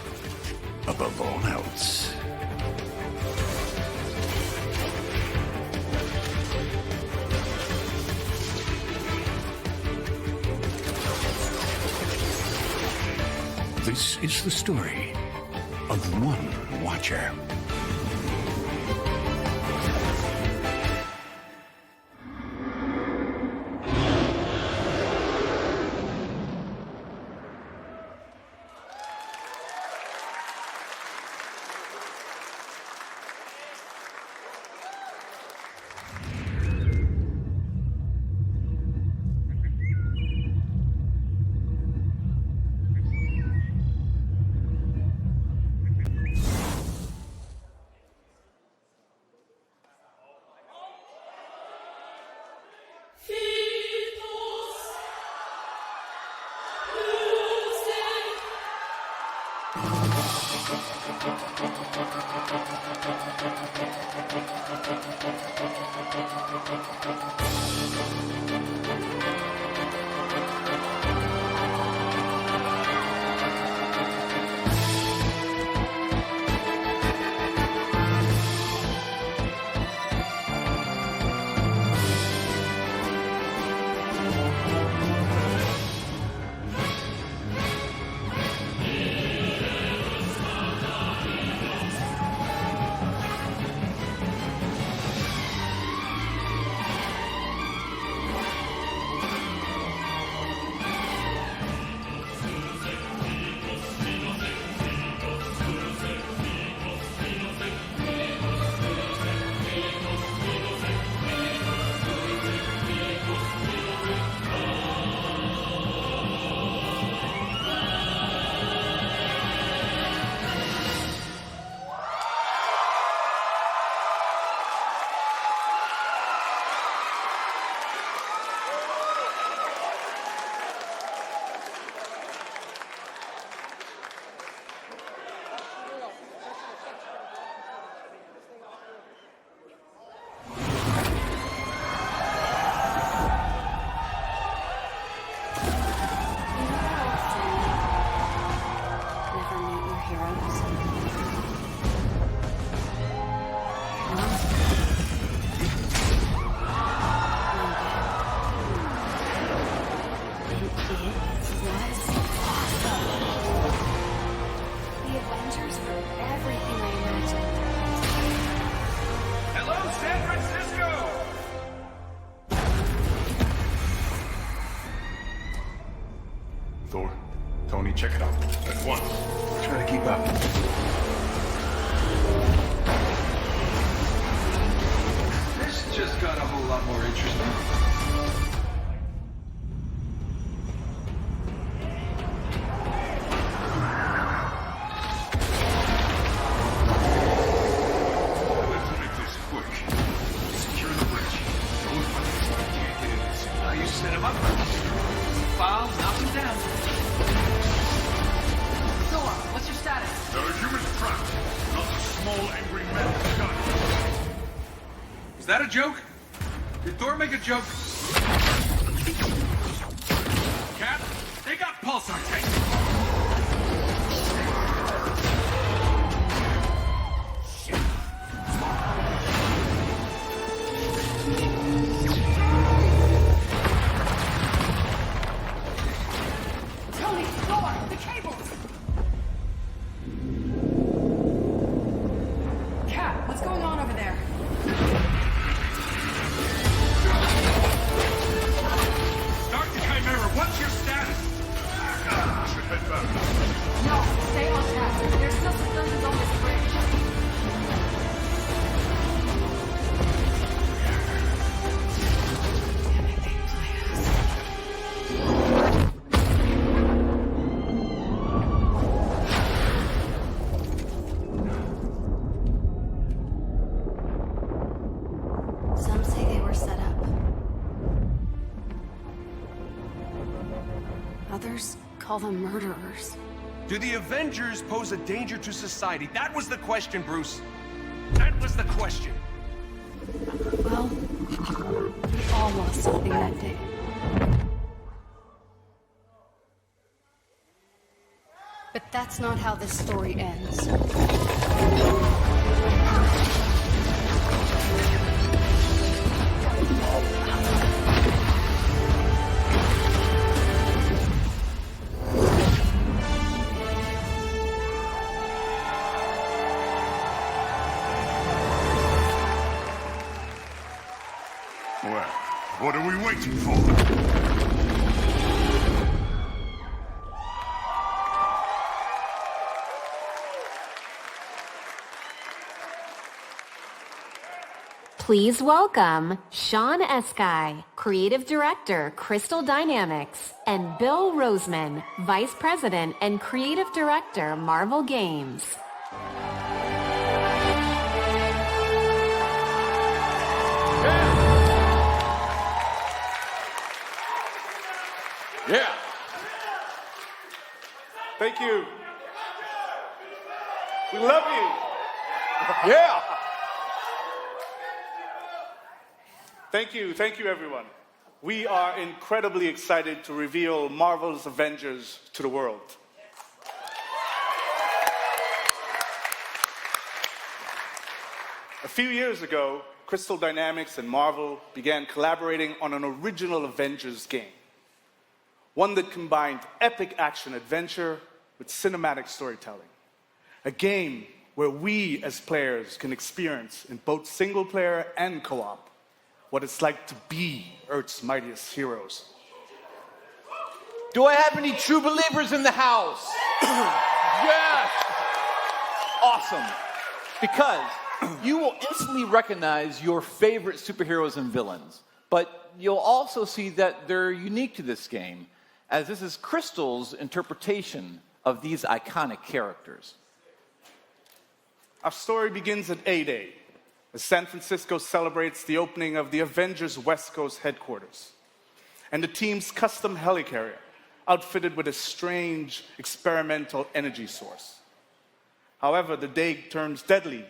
above all else. This is the story of one Watcher. Never meet your heroes. The Avengers were everything I imagined. Hello, San Francisco! Thor, Tony, check it out. At once. Try to keep up. This just got a whole lot more interesting. Let's make this quick. Secure the bridge. Those buttons can't get in this. Now you set him up. File, knock him down. Thor, what's your status? There are humans trapped, not a small angry man with a gun. Is that a joke? Did Thor make a joke? Cap, they got pulsar tanks. Tony, Thor, the cables! Cap, what's going on over there? Start the Chimera. What's your status? Should head back. No, stay on task. There's still civilians on this bridge. Some say they were set up. Others call them murderers. Do the Avengers pose a danger to society? That was the question, Bruce. That was the question. Well, we all lost something that day. But that's not how this story ends. Well, what are we waiting for? Please welcome Sean Eskai, Creative Director, Crystal Dynamics, and Bill Roseman, Vice President and Creative Director, Marvel Games. Yeah. Thank you. We love you. Yeah. Thank you, everyone. We are incredibly excited to reveal Marvel's Avengers to the world. A few years ago, Crystal Dynamics and Marvel began collaborating on an original Avengers game. One that combined epic action-adventure with cinematic storytelling. A game where we as players can experience in both single-player and co-op what it's like to be Earth's mightiest heroes. Do I have any true believers in the house? Yes! Awesome. Because you will instantly recognize your favorite superheroes and villains, but you'll also see that they're unique to this game, as this is Crystal's interpretation of these iconic characters. Our story begins at A-Day, as San Francisco celebrates the opening of the Avengers West Coast headquarters, and the team's custom helicarrier, outfitted with a strange experimental energy source. However, the day turns deadly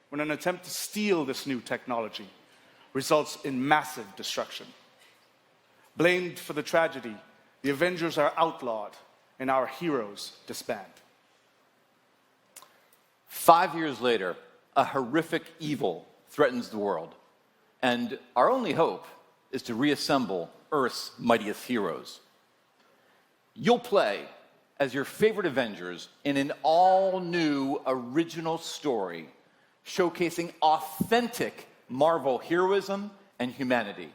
when an attempt to steal this new technology results in massive destruction. Blamed for the tragedy, the Avengers are outlawed and our heroes disband. 5 years later, a horrific evil threatens the world, and our only hope is to reassemble Earth's mightiest heroes. You'll play as your favorite Avengers in an all-new original story showcasing authentic Marvel heroism and humanity.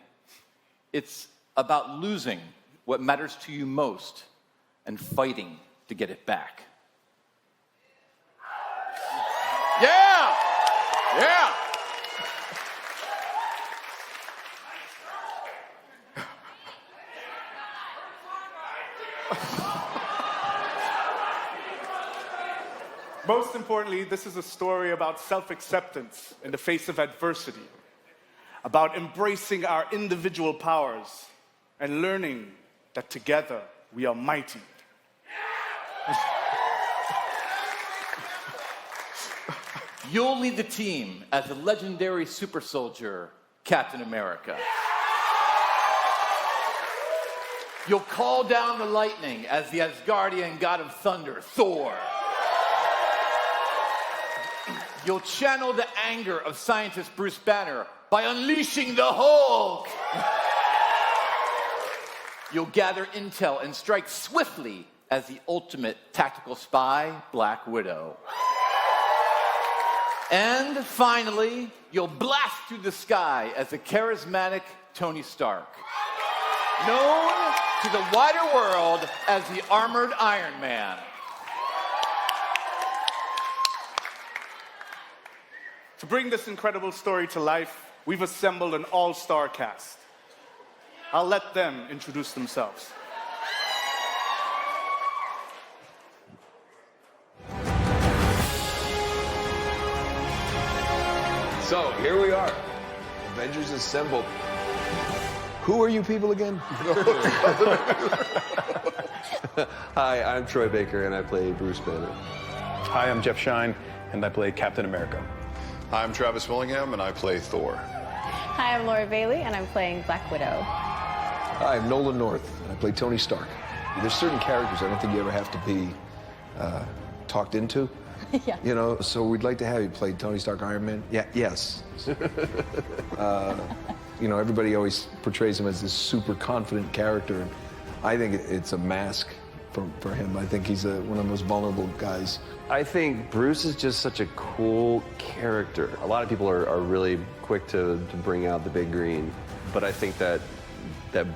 It's about losing what matters to you most and fighting to get it back. Yeah! Yeah! Most importantly, this is a story about self-acceptance in the face of adversity, about embracing our individual powers and learning that together we are mighty. You'll lead the team as the legendary super soldier, Captain America. You'll call down the lightning as the Asgardian god of thunder, Thor. You'll channel the anger of scientist Bruce Banner by unleashing the Hulk. You'll gather intel and strike swiftly as the ultimate tactical spy, Black Widow. And finally, you'll blast through the sky as the charismatic Tony Stark, known to the wider world as the Armored Iron Man. To bring this incredible story to life, we've assembled an all-star cast. I'll let them introduce themselves. So, here we are. Avengers assembled. Who are you people again? Hi, I'm Troy Baker, and I play Bruce Banner. Hi, I'm Jeff Shine, and I play Captain America. Hi, I'm Travis Willingham, and I play Thor. Hi, I'm Laura Bailey, and I'm playing Black Widow. Hi, I'm Nolan North, and I play Tony Stark. There's certain characters I don't think you ever have to be talked into. Yeah. You know, so we'd like to have you play Tony Stark, Iron Man. Yeah, yes. You know, everybody always portrays him as this super confident character. And I think it's a mask for him. I think he's one of the most vulnerable guys. I think Bruce is just such a cool character. A lot of people are really quick to bring out the big green, but I think that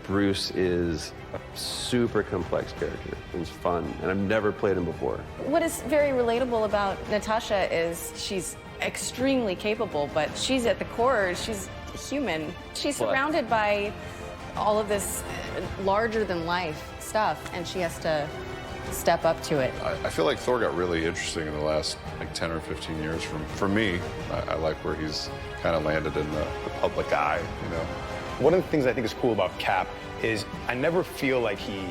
Bruce is a super complex character. It's fun, and I've never played him before. What is very relatable about Natasha is she's extremely capable, but she's at the core, she's human. She's surrounded by all of this larger-than-life stuff, and she has to step up to it. I feel like Thor got really interesting in the last 10 or 15 years. For me, I like where he's kind of landed in the public eye, you know. One of the things I think is cool about Cap is I never feel like he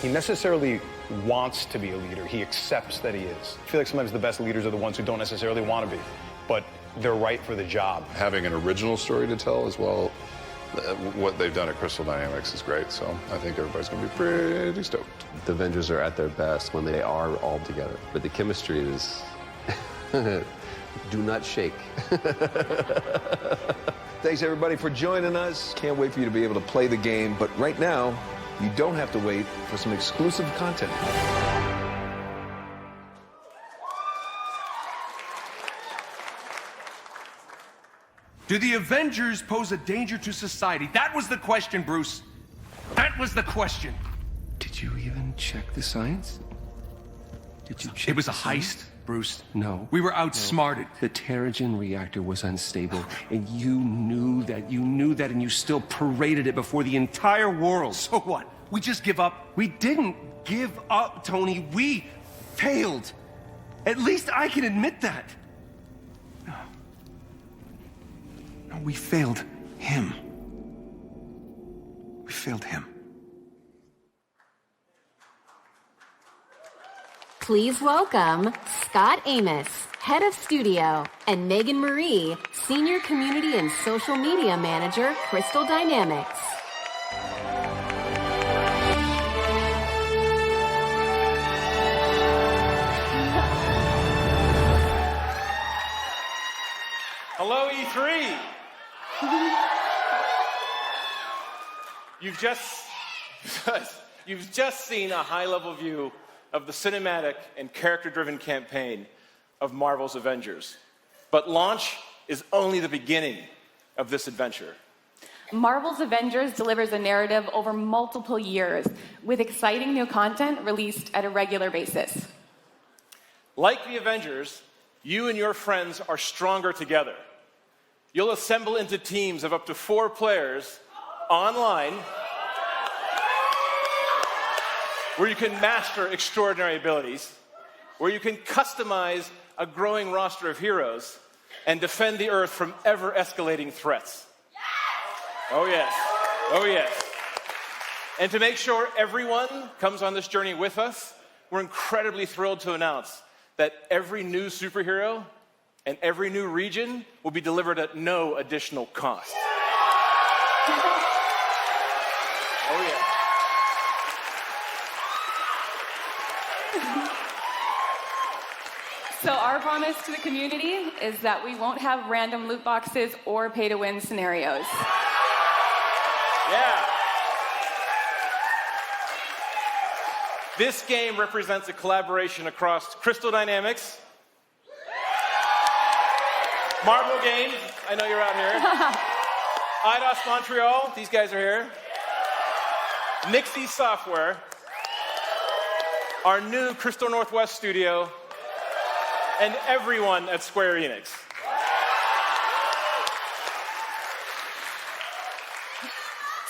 necessarily wants to be a leader. He accepts that he is. I feel like sometimes the best leaders are the ones who don't necessarily want to be, but they're right for the job. Having an original story to tell as well, what they've done at Crystal Dynamics is great, so I think everybody's going to be pretty stoked. The Avengers are at their best when they are all together, but the chemistry is... do not shake. Thanks, everybody, for joining us. Can't wait for you to be able to play the game, but right now, you don't have to wait for some exclusive content. Do the Avengers pose a danger to society? That was the question, Bruce. That was the question. Did you even check the science? Did you check? It was a heist, Bruce. No. We were outsmarted. The Terrigen reactor was unstable, and you knew that, and you still paraded it before the entire world. So what? We just give up? We didn't give up, Tony. We failed. At least I can admit that. No, we failed him. We failed him. Please welcome Scott Amos, Head of Studio, and Megan Marie, Senior Community and Social Media Manager, Crystal Dynamics. Hello, E3. You've just seen a high-level view of the cinematic and character-driven campaign of Marvel's Avengers. But launch is only the beginning of this adventure. Marvel's Avengers delivers a narrative over multiple years, with exciting new content released at a regular basis. Like the Avengers, you and your friends are stronger together. You'll assemble into teams of up to 4 players online, where you can master extraordinary abilities, where you can customize a growing roster of heroes, and defend the Earth from ever-escalating threats. Oh yes, oh yes. And to make sure everyone comes on this journey with us, we're incredibly thrilled to announce that every new superhero and every new region will be delivered at no additional cost. Oh yeah. So our promise to the community is that we won't have random loot boxes or pay-to-win scenarios. Yeah. This game represents a collaboration across Crystal Dynamics, Marvel Games, I know you're out here, Eidos Montreal, these guys are here, Nixie Software, our new Crystal Northwest studio, and everyone at Square Enix.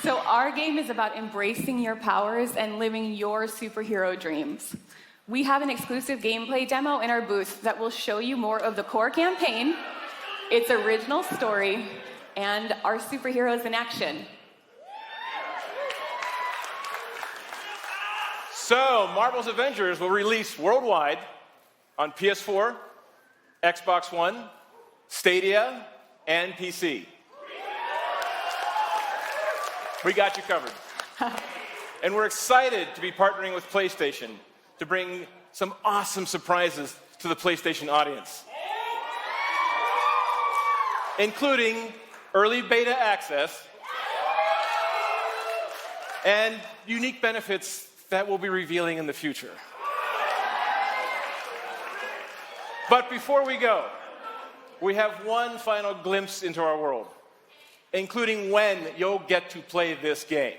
So our game is about embracing your powers and living your superhero dreams. We have an exclusive gameplay demo in our booth that will show you more of the core campaign, its original story, and our superheroes in action. So, Marvel's Avengers will release worldwide on PS4, Xbox One, Stadia, and PC. We got you covered. And we're excited to be partnering with PlayStation to bring some awesome surprises to the PlayStation audience, including early beta access and unique benefits that we'll be revealing in the future. But before we go, we have one final glimpse into our world, including when you'll get to play this game.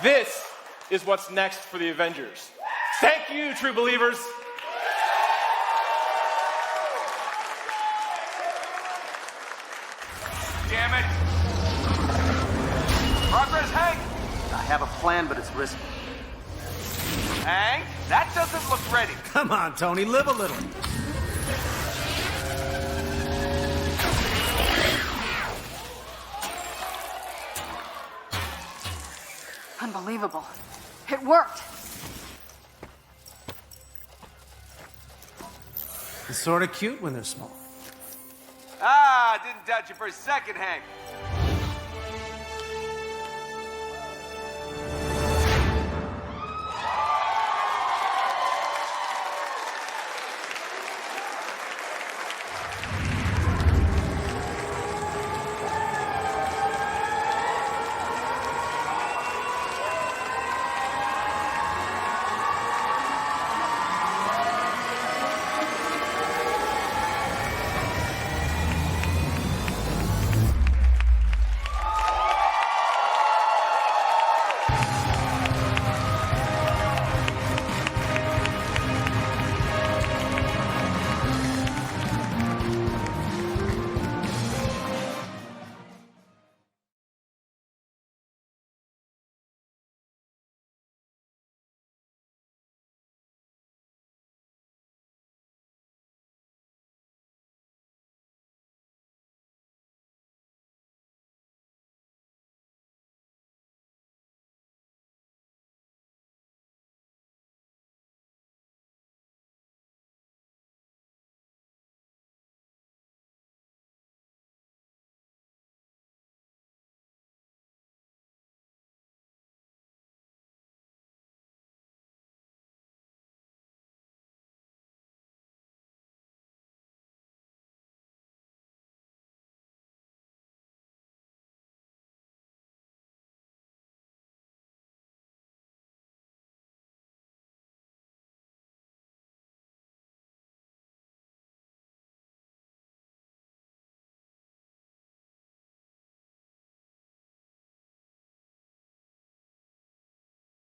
This is what's next for the Avengers. Thank you, true believers. Damn it! Progress, Hank! I have a plan, but it's risky. Hank, that doesn't look ready. Come on, Tony, live a little. Unbelievable. It worked. It's sort of cute when they're small. Ah, didn't doubt you for a second, Hank.